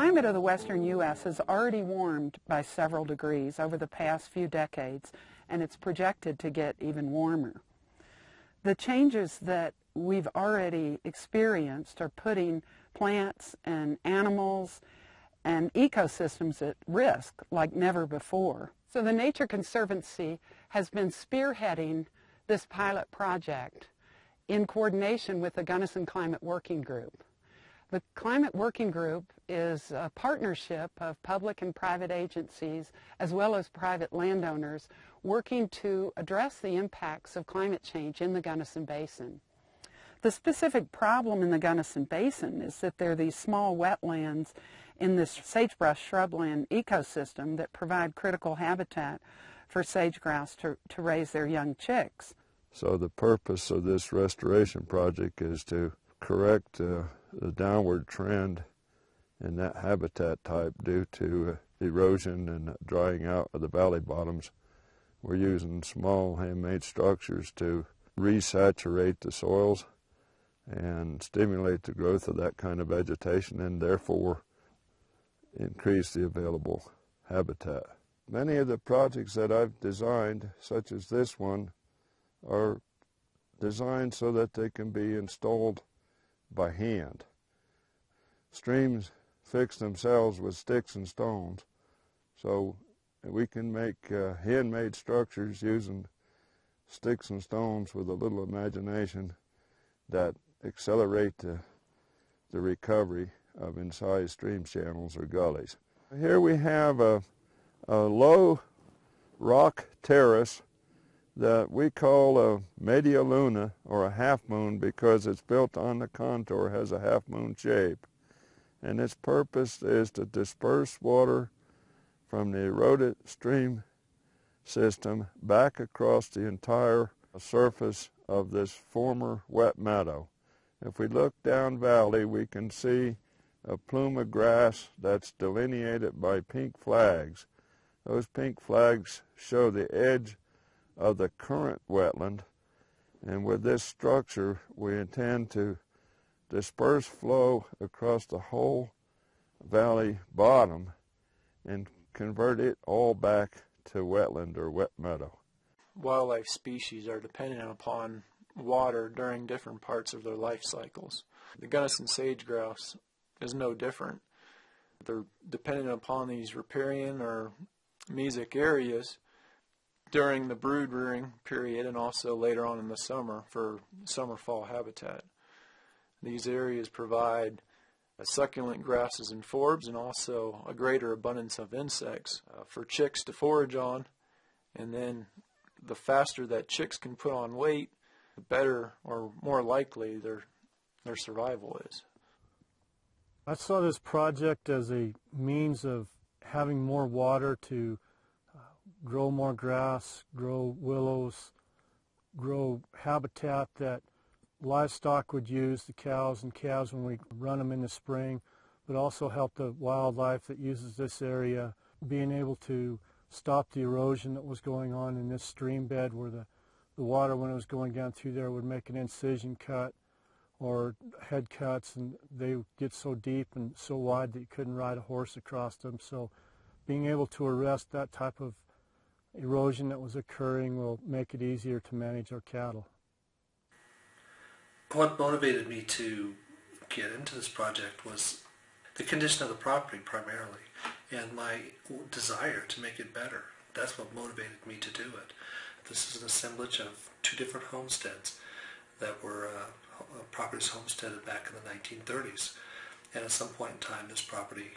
climate of the western U.S. has already warmed by several degrees over the past few decades, and it's projected to get even warmer. The changes that we've already experienced are putting plants and animals and ecosystems at risk like never before. So the Nature Conservancy has been spearheading this pilot project in coordination with the Gunnison Climate Working Group. The Climate Working Group is a partnership of public and private agencies as well as private landowners working to address the impacts of climate change in the Gunnison Basin. The specific problem in the Gunnison Basin is that there are these small wetlands in this sagebrush shrubland ecosystem that provide critical habitat for sage-grouse to raise their young chicks. So the purpose of this restoration project is to correct the downward trend in that habitat type due to erosion and drying out of the valley bottoms. We're using small handmade structures to resaturate the soils and stimulate the growth of that kind of vegetation and therefore increase the available habitat. Many of the projects that I've designed, such as this one, are designed so that they can be installed by hand. Streams fix themselves with sticks and stones, so we can make handmade structures using sticks and stones with a little imagination that accelerate the recovery of incised stream channels or gullies. Here we have a low rock terrace that we call a media luna, or a half moon, because it's built on the contour, has a half moon shape. And its purpose is to disperse water from the eroded stream system back across the entire surface of this former wet meadow. If we look down valley, we can see a plume of grass that's delineated by pink flags. Those pink flags show the edge of the current wetland, and with this structure we intend to disperse flow across the whole valley bottom and convert it all back to wetland or wet meadow. Wildlife species are dependent upon water during different parts of their life cycles. The Gunnison sage-grouse is no different. They're dependent upon these riparian or mesic areas during the brood rearing period and also later on in the summer for summer-fall habitat. These areas provide succulent grasses and forbs and also a greater abundance of insects for chicks to forage on, and then the faster that chicks can put on weight, the better or more likely their survival is. I saw this project as a means of having more water to grow more grass, grow willows, grow habitat that livestock would use, the cows and calves when we run them in the spring, but also help the wildlife that uses this area being able to stop the erosion that was going on in this stream bed where the water, when it was going down through there, would make an incision cut or head cuts, and they would get so deep and so wide that you couldn't ride a horse across them. So being able to arrest that type of erosion that was occurring will make it easier to manage our cattle. What motivated me to get into this project was the condition of the property primarily, and my desire to make it better. That's what motivated me to do it. This is an assemblage of two different homesteads that were properties homesteaded back in the 1930s, and at some point in time this property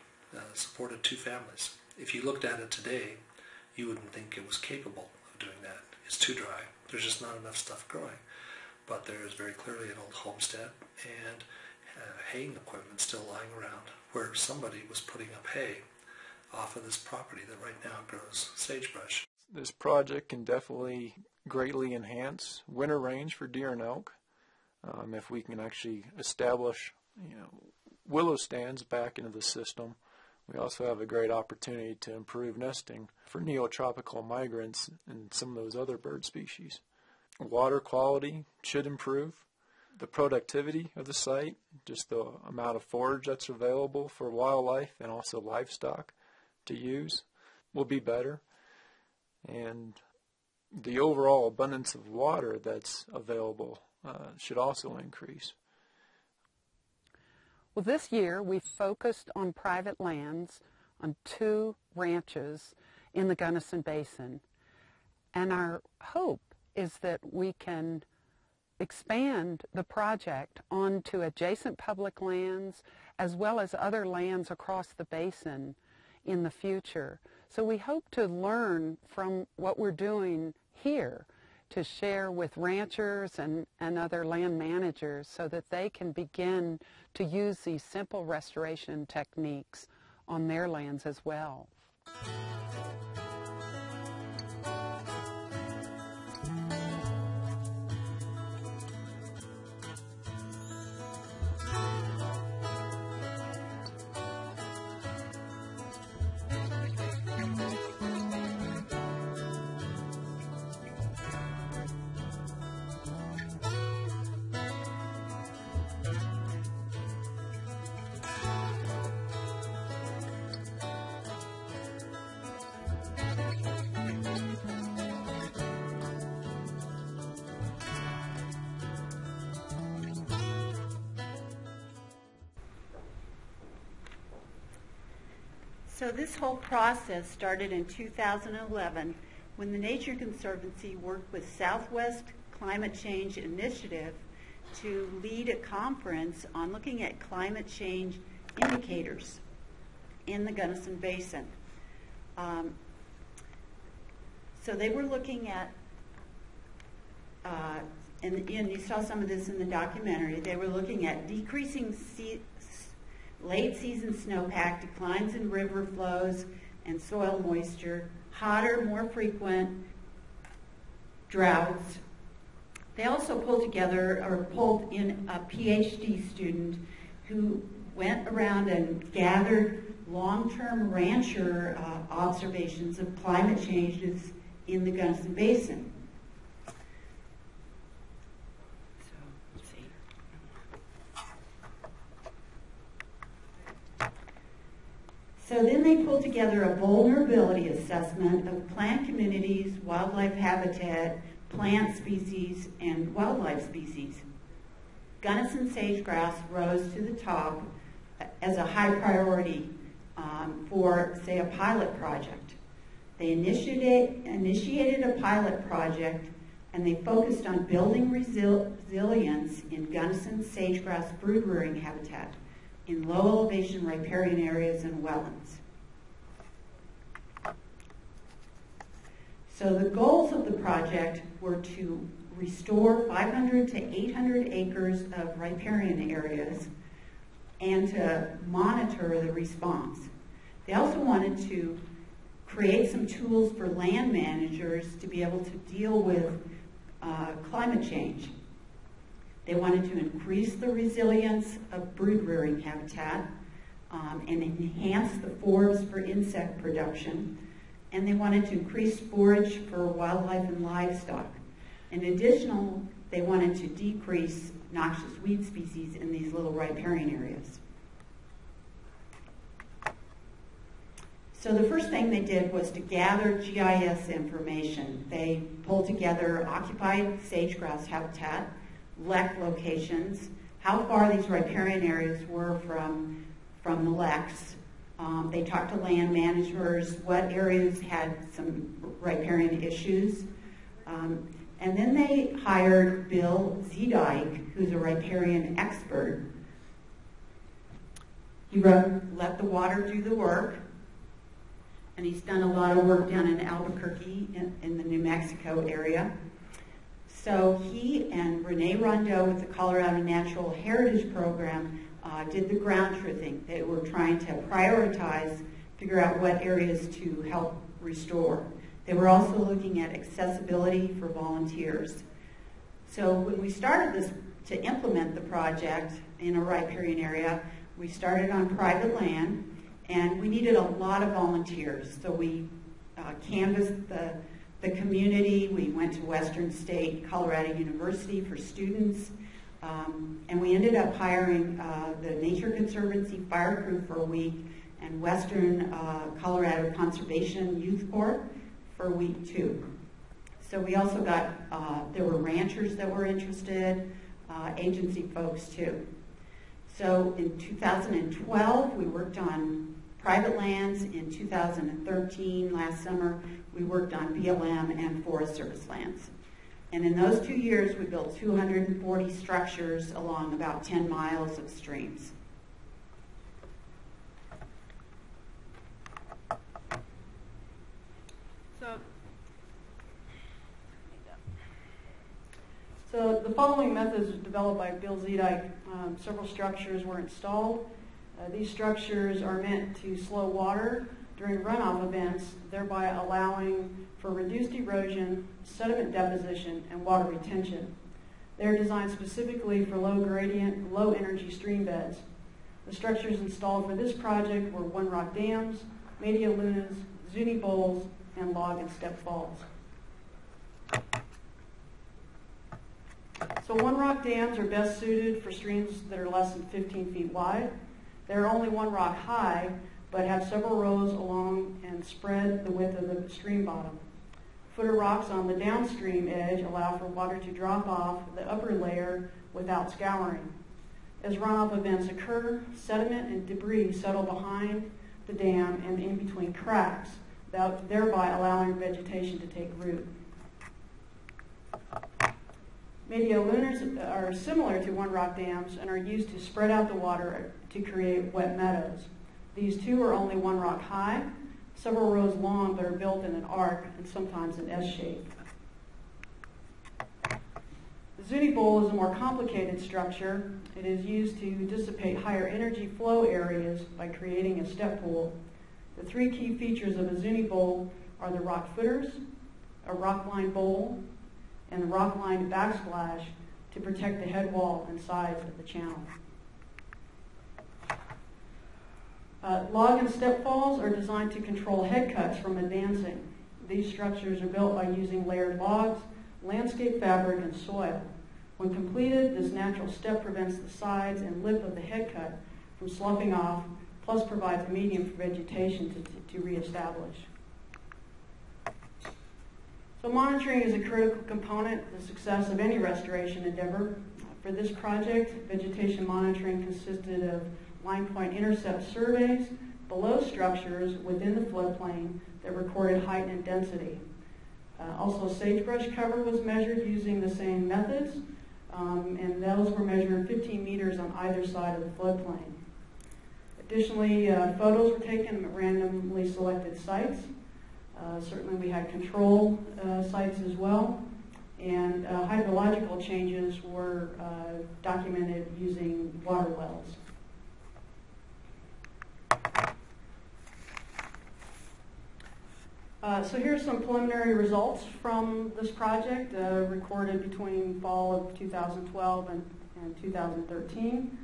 supported two families. If you looked at it today, you wouldn't think it was capable of doing that. It's too dry. There's just not enough stuff growing. But there is very clearly an old homestead and haying equipment still lying around where somebody was putting up hay off of this property that right now grows sagebrush. This project can definitely greatly enhance winter range for deer and elk if we can actually establish willow stands back into the system. We also have a great opportunity to improve nesting for neotropical migrants and some of those other bird species. Water quality should improve. the productivity of the site, just the amount of forage that's available for wildlife and also livestock to use will be better. And the overall abundance of water that's available should also increase. Well, this year we focused on private lands on 2 ranches in the Gunnison Basin. And our hope is that we can expand the project onto adjacent public lands as well as other lands across the basin in the future. So we hope to learn from what we're doing here to share with ranchers and other land managers so that they can begin to use these simple restoration techniques on their lands as well. So this whole process started in 2011 when the Nature Conservancy worked with Southwest Climate Change Initiative to lead a conference on looking at climate change indicators in the Gunnison Basin. So they were looking at, and you saw some of this in the documentary, they were looking at decreasing late season snowpack, declines in river flows and soil moisture, hotter, more frequent droughts. They also pulled in a PhD student who went around and gathered long-term rancher observations of climate changes in the Gunnison Basin. So then they pulled together a vulnerability assessment of plant communities, wildlife habitat, plant species, and wildlife species. Gunnison sage-grouse rose to the top as a high priority for, say, a pilot project. They initiated a pilot project, and they focused on building resilience in Gunnison sage-grouse brood rearing habitat in low elevation riparian areas and wetlands. So the goals of the project were to restore 500 to 800 acres of riparian areas and to monitor the response. They also wanted to create some tools for land managers to be able to deal with climate change. They wanted to increase the resilience of brood rearing habitat and enhance the forests for insect production. And they wanted to increase forage for wildlife and livestock. In addition, they wanted to decrease noxious weed species in these little riparian areas. So the first thing they did was to gather GIS information. They pulled together occupied sage-grouse habitat, lek locations, how far these riparian areas were from the leks. They talked to land managers, what areas had some riparian issues. And then they hired Bill Zedike, who's a riparian expert. He wrote Let the Water Do the Work, and he's done a lot of work down in Albuquerque in the New Mexico area. So he and Renee Rondeau with the Colorado Natural Heritage Program did the ground truthing. They were trying to prioritize, figure out what areas to help restore. They were also looking at accessibility for volunteers. So when we started this to implement the project in a riparian area, we started on private land, and we needed a lot of volunteers. So we canvassed the community. We went to Western State Colorado University for students. And we ended up hiring the Nature Conservancy fire crew for a week and Western Colorado Conservation Youth Corps for week 2. So we also got, there were ranchers that were interested, agency folks too. So in 2012, we worked on private lands. In 2013, last summer, we worked on BLM and Forest Service lands. And in those 2 years, we built 240 structures along about 10 miles of streams. So the following methods were developed by Bill Zedike. Several structures were installed. These structures are meant to slow water during runoff events, thereby allowing for reduced erosion, sediment deposition, and water retention. They're designed specifically for low gradient, low energy stream beds. The structures installed for this project were one-rock dams, media lunas, zuni bowls, and log and step falls. So one-rock dams are best suited for streams that are less than 15 feet wide. They're only one rock high, but have several rows along and spread the width of the stream bottom. Footer rocks on the downstream edge allow for water to drop off the upper layer without scouring. As runoff events occur, sediment and debris settle behind the dam and in between cracks, thereby allowing vegetation to take root. Media lunas are similar to one-rock dams and are used to spread out the water to create wet meadows. These too are only one rock high, several rows long, but are built in an arc and sometimes an S shape. The zuni bowl is a more complicated structure. It is used to dissipate higher energy flow areas by creating a step pool. The 3 key features of a zuni bowl are the rock footers, a rock-lined bowl, and the rock-lined backsplash to protect the head wall and sides of the channel. Log and step falls are designed to control head cuts from advancing. These structures are built by using layered logs, landscape fabric, and soil. When completed, this natural step prevents the sides and lip of the head cut from sloughing off, plus provides a medium for vegetation to reestablish. So monitoring is a critical component of the success of any restoration endeavor. For this project, vegetation monitoring consisted of line point intercept surveys below structures within the floodplain that recorded height and density. Also, sagebrush cover was measured using the same methods, and those were measured 15 meters on either side of the floodplain. Additionally, photos were taken at randomly selected sites. Certainly we had control sites as well, and hydrological changes were documented using water wells. So here's some preliminary results from this project recorded between fall of 2012 and 2013.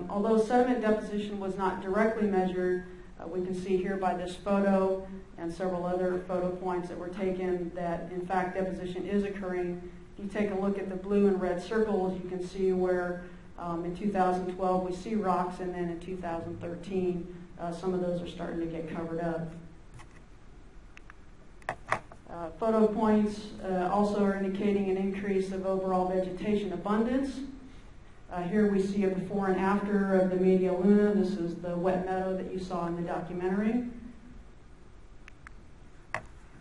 Although sediment deposition was not directly measured, we can see here by this photo and several other photo points that were taken that in fact deposition is occurring. If you take a look at the blue and red circles, you can see where in 2012 we see rocks, and then in 2013 some of those are starting to get covered up. Photo points also are indicating an increase of overall vegetation abundance. Here we see a before and after of the media luna. This is the wet meadow that you saw in the documentary.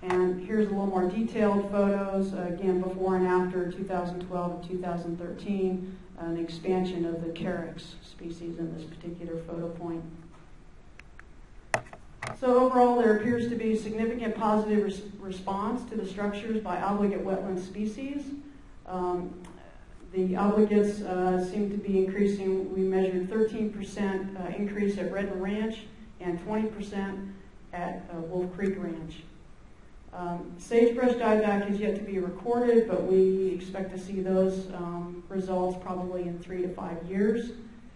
And here's a little more detailed photos, again before and after 2012 and 2013, an expansion of the carex species in this particular photo point. So overall, there appears to be significant positive response to the structures by obligate wetland species. The obligates seem to be increasing. We measured 13% increase at Redden Ranch and 20% at Wolf Creek Ranch. Sagebrush dieback is yet to be recorded, but we expect to see those results probably in 3 to 5 years.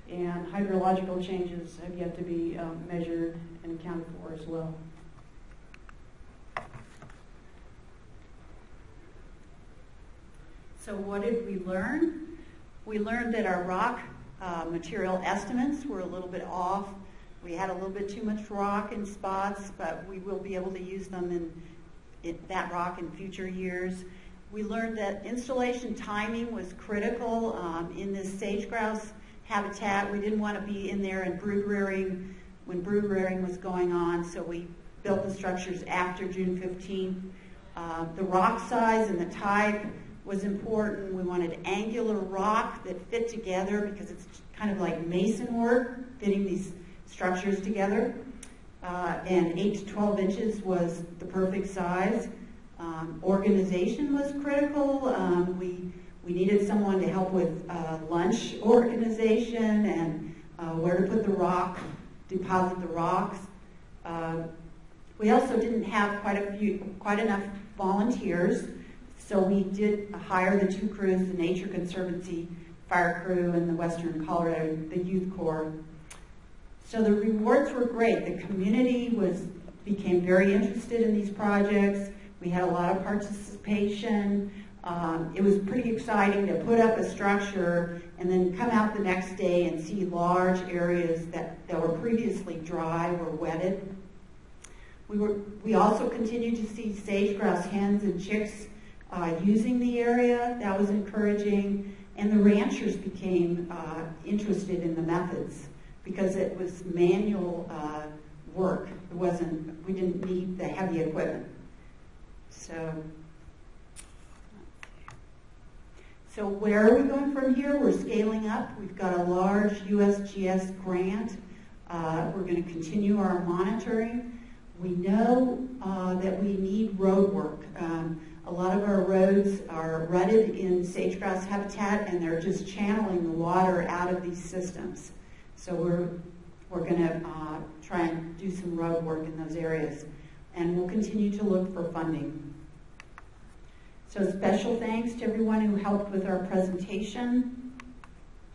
And hydrological changes have yet to be measured and accounted for as well. So what did we learn? We learned that our rock material estimates were a little bit off. We had a little bit too much rock in spots, but we will be able to use them in that rock in future years. We learned that installation timing was critical in this sage-grouse habitat. We didn't want to be in there in brood rearing when brood rearing was going on, so we built the structures after June 15th. The rock size and the type was important. We wanted angular rock that fit together because it's kind of like mason work, fitting these structures together. And 8 to 12 inches was the perfect size. Organization was critical. We needed someone to help with lunch organization and where to put the rock, deposit the rocks. We also didn't have quite enough volunteers, so we did hire the 2 crews, the Nature Conservancy fire crew and the Western Colorado, the Youth Corps. So the rewards were great. The community became very interested in these projects. We had a lot of participation. It was pretty exciting to put up a structure and then come out the next day and see large areas that were previously dry were wetted. We also continued to see sage-grouse hens and chicks using the area. That was encouraging. And the ranchers became interested in the methods because it was manual work. We didn't need the heavy equipment. So where are we going from here? We're scaling up. We've got a large USGS grant. We're going to continue our monitoring. We know that we need road work. A lot of our roads are rutted in sage-grouse habitat, and they're just channeling the water out of these systems. So we're going to try and do some road work in those areas, and we'll continue to look for funding. So special thanks to everyone who helped with our presentation,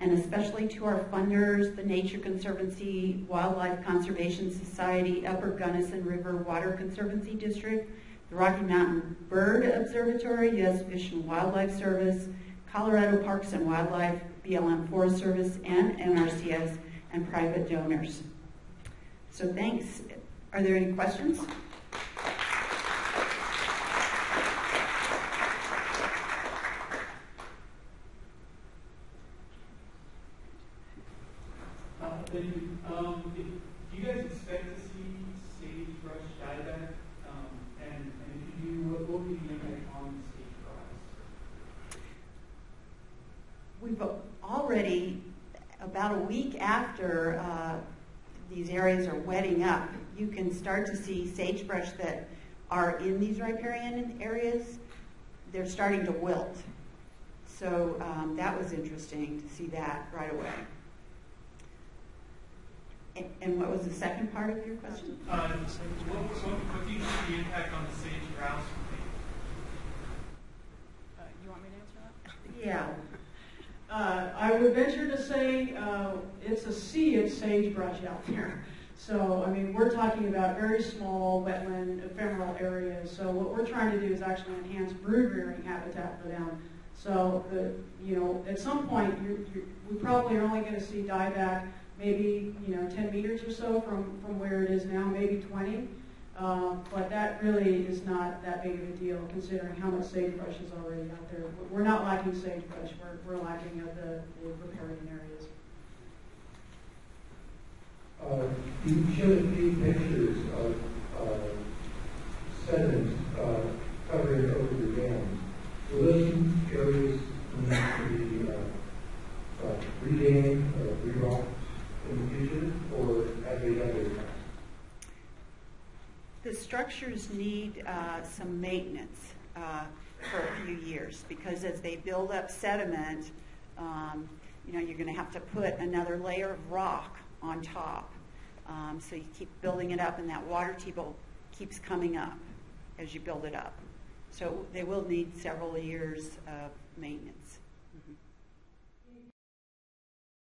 and especially to our funders, the Nature Conservancy, Wildlife Conservation Society, Upper Gunnison River Water Conservancy District, the Rocky Mountain Bird Observatory, U.S. Fish and Wildlife Service, Colorado Parks and Wildlife, BLM Forest Service, and NRCS, and private donors. So thanks. Are there any questions? Thank you. Do you guys expect to see sagebrush dieback? And if you do, what will be the impact on sagebrush? We've already, about a week after these areas are wetting up, you can start to see sagebrush that are in these riparian areas. They're starting to wilt. So that was interesting to see that right away. And what was the second part of your question? What do you think the impact on the sage-grouse will be? You want me to answer that? Yeah. I would venture to say it's a sea of sagebrush out there. So, I mean, we're talking about very small wetland ephemeral areas. So what we're trying to do is actually enhance brood rearing habitat for them. So, at some point, we probably are only going to see dieback maybe 10 meters or so from where it is now, maybe 20. But that really is not that big of a deal considering how much sagebrush is already out there. We're not lacking sagebrush, we're lacking of the riparian areas. You showed a few pictures of sediments covering over the dams. Will those areas need to be redammed or re-rocked in the future, or have they done their time? The structures need some maintenance for a few years because as they build up sediment, you're going to have to put another layer of rock on top. So you keep building it up, and that water table keeps coming up as you build it up. So they will need several years of maintenance.